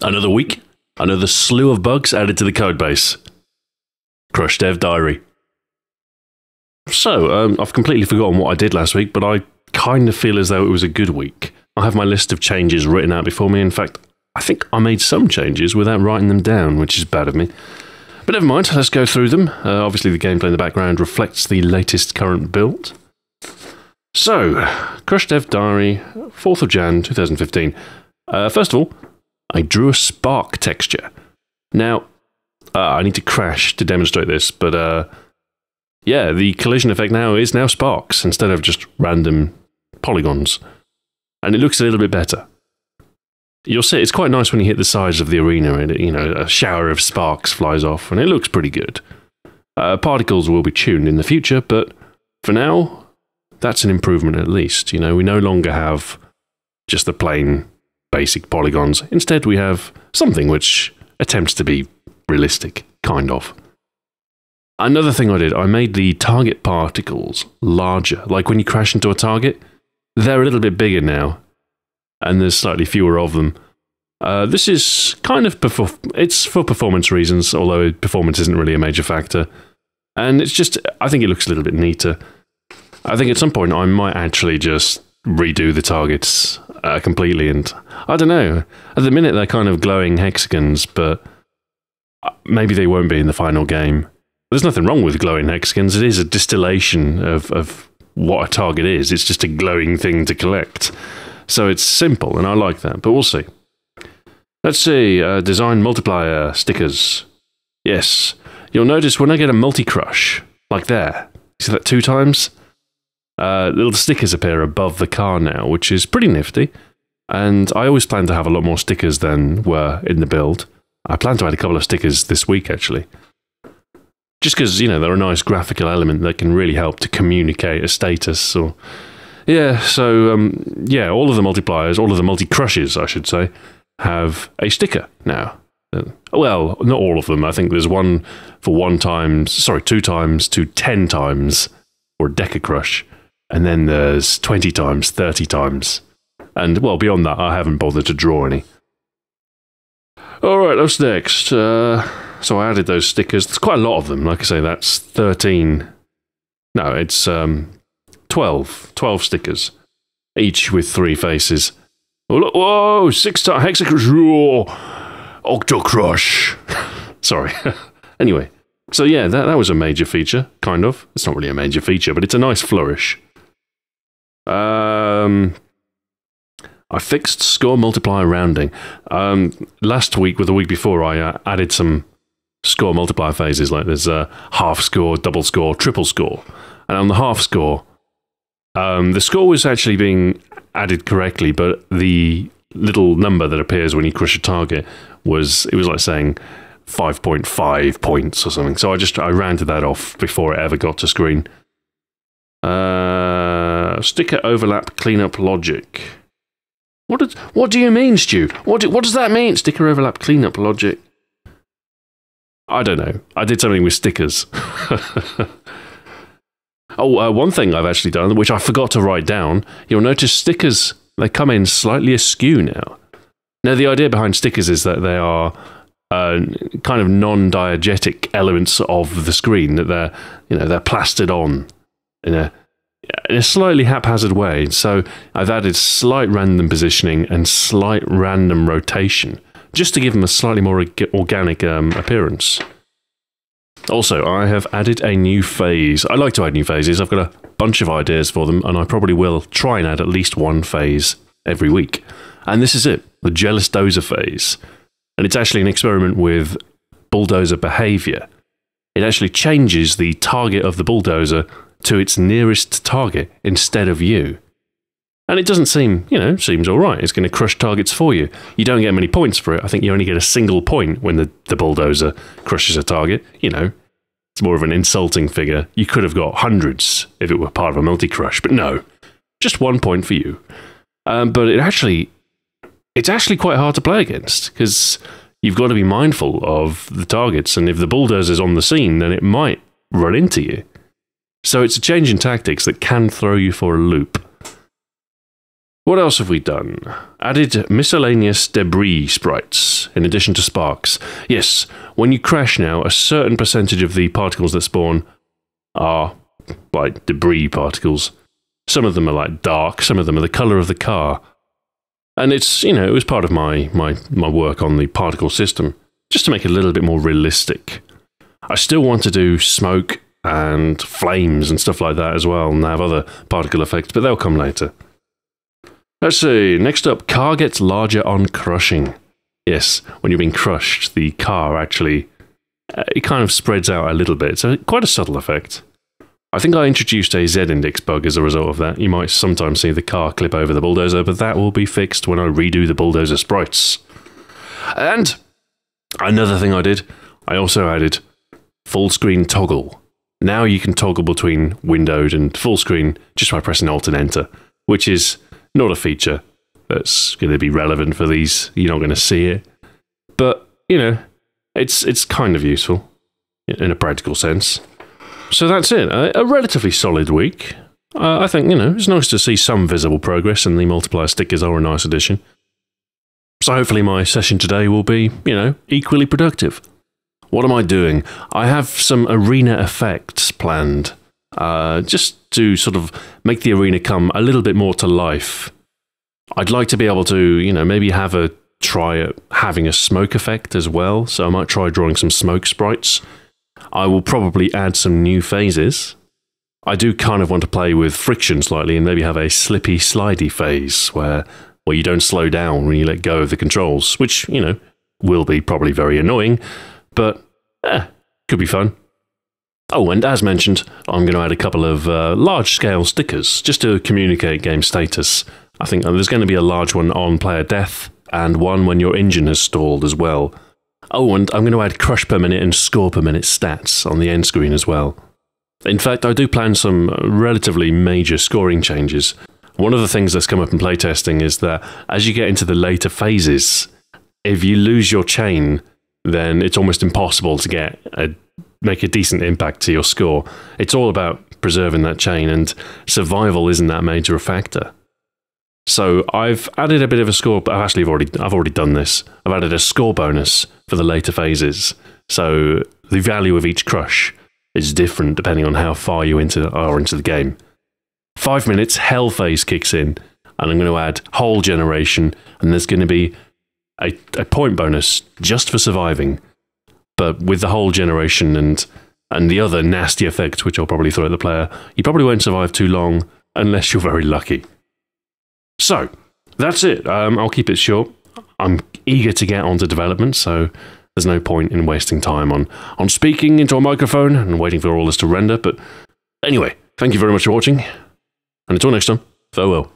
Another week, another slew of bugs added to the codebase. Krush Dev Diary. So, I've completely forgotten what I did last week, but I kind of feel as though it was a good week. I have my list of changes written out before me. In fact, I think I made some changes without writing them down, which is bad of me. But never mind, let's go through them. Obviously, the gameplay in the background reflects the latest current build. So, Krush Dev Diary, 4th of Jan 2015. First of all, I drew a spark texture. Now, I need to crash to demonstrate this, but yeah, the collision effect is now sparks instead of just random polygons. And it looks a little bit better. You'll see it's quite nice when you hit the sides of the arena and, a shower of sparks flies off, and it looks pretty good. Particles will be tuned in the future, but for now, that's an improvement at least. We no longer have just the plain basic polygons. Instead, we have something which attempts to be realistic, kind of. Another thing I did, I made the target particles larger. Like when you crash into a target, they're a little bit bigger now, and there's slightly fewer of them. This is kind of it's for performance reasons, although performance isn't really a major factor. And it's just, I think it looks a little bit neater. I think at some point I might actually just redo the targets completely, and I don't know. At the minute they're kind of glowing hexagons, but maybe they won't be in the final game. There's nothing wrong with glowing hexagons. It is a distillation of what a target is. It's just a glowing thing to collect. So it's simple, and I like that, but we'll see. Let's see, design multiplier stickers. Yes, you'll notice when I get a multi-crush, like there, see that 2 times? Little stickers appear above the car now, which is pretty nifty. And I always plan to have a lot more stickers than were in the build. I plan to add a couple of stickers this week, actually. Just because, they're a nice graphical element that can really help to communicate a status. Or yeah, so, yeah, all of the multipliers, all of the multi-crushes, I should say, have a sticker now. Well, not all of them. I think there's one for 2 times to 10 times, or a Deca Crush. And then there's 20 times, 30 times. And, well, beyond that, I haven't bothered to draw any. Alright, what's next? So I added those stickers. There's quite a lot of them. Like I say, that's 13. No, it's 12. 12 stickers. Each with 3 faces. Oh, look, whoa! 6 times Hexacrush! Octocrush! Sorry. Anyway. So yeah, that was a major feature, kind of. It's not really a major feature, but it's a nice flourish. I fixed score multiplier rounding. Last week, or the week before, I added some score multiplier phases, like there's a half score, double score, triple score. And on the half score, the score was actually being added correctly, but the little number that appears when you crush a target it was like saying 5.5 points or something. So I rounded that off before it ever got to screen. Sticker overlap cleanup logic. What do you mean, Stu? What does that mean? Sticker overlap cleanup logic. I don't know. I did something with stickers. Oh, one thing I've actually done, which I forgot to write down, you'll notice stickers, they come in slightly askew now. Now, the idea behind stickers is that they are kind of non-diegetic elements of the screen, that they're plastered on in a slightly haphazard way. So I've added slight random positioning and slight random rotation, just to give them a slightly more organic appearance. Also, I have added a new phase. I like to add new phases. I've got a bunch of ideas for them, and I probably will try and add at least 1 phase every week. And this is it, the Jealous Dozer phase. And it's actually an experiment with bulldozer behavior. It actually changes the target of the bulldozer to its nearest target instead of you. And it doesn't seem, seems all right. It's going to crush targets for you. You don't get many points for it. I think you only get a single point when the bulldozer crushes a target. It's more of an insulting figure. You could have got hundreds if it were part of a multi-crush, but no. Just 1 point for you. But it's actually quite hard to play against, because you've got to be mindful of the targets, and if the bulldozer's on the scene, then it might run into you. So it's a change in tactics that can throw you for a loop. What else have we done? Added miscellaneous debris sprites, in addition to sparks. Yes, when you crash now, a certain percentage of the particles that spawn are like debris particles. Some of them are like dark, some of them are the colour of the car. And it's, you know, it was part of my work on the particle system, just to make it a little bit more realistic. I still want to do smoke and flames and stuff like that as well, and have other particle effects, but they'll come later. Let's see, next up, car gets larger on crushing. Yes, when you're being crushed, the car actually, it kind of spreads out a little bit, so quite a subtle effect. I think I introduced a Z-index bug as a result of that. You might sometimes see the car clip over the bulldozer, but that will be fixed when I redo the bulldozer sprites. And another thing I did, I also added full screen toggle. Now you can toggle between windowed and full screen just by pressing Alt and Enter, which is not a feature that's going to be relevant for these. You're not going to see it. But, you know, it's kind of useful in a practical sense. So that's it. A relatively solid week. I think, you know, it's nice to see some visible progress, and the multiplier stickers are a nice addition. So hopefully my session today will be, you know, equally productive. What am I doing? I have some arena effects planned. Just to sort of make the arena come a little bit more to life. I'd like to be able to, you know, maybe have a try at having a smoke effect as well, so I might try drawing some smoke sprites. I will probably add some new phases. I do kind of want to play with friction slightly and maybe have a slippy, slidey phase where you don't slow down when you let go of the controls, which, you know, will be probably very annoying, but could be fun. Oh, and as mentioned, I'm going to add a couple of large-scale stickers just to communicate game status. I think there's going to be a large one on player death and one when your engine has stalled as well. Oh, and I'm going to add crush per minute and score per minute stats on the end screen as well. In fact, I do plan some relatively major scoring changes. One of the things that's come up in playtesting is that as you get into the later phases, if you lose your chain, then it's almost impossible to make a decent impact to your score. It's all about preserving that chain, and survival isn't that major a factor. So I've added a bit of a score, but I've already done this. I've added a score bonus for the later phases. So the value of each crush is different depending on how far you are into the game. 5 minutes, hell phase kicks in, and I'm going to add whole generation, and there's going to be a point bonus just for surviving. But with the whole generation and the other nasty effects, which I'll probably throw at the player, you probably won't survive too long unless you're very lucky. So, that's it. I'll keep it short. I'm eager to get onto development, so there's no point in wasting time on speaking into a microphone and waiting for all this to render. But anyway, thank you very much for watching, and until next time, farewell.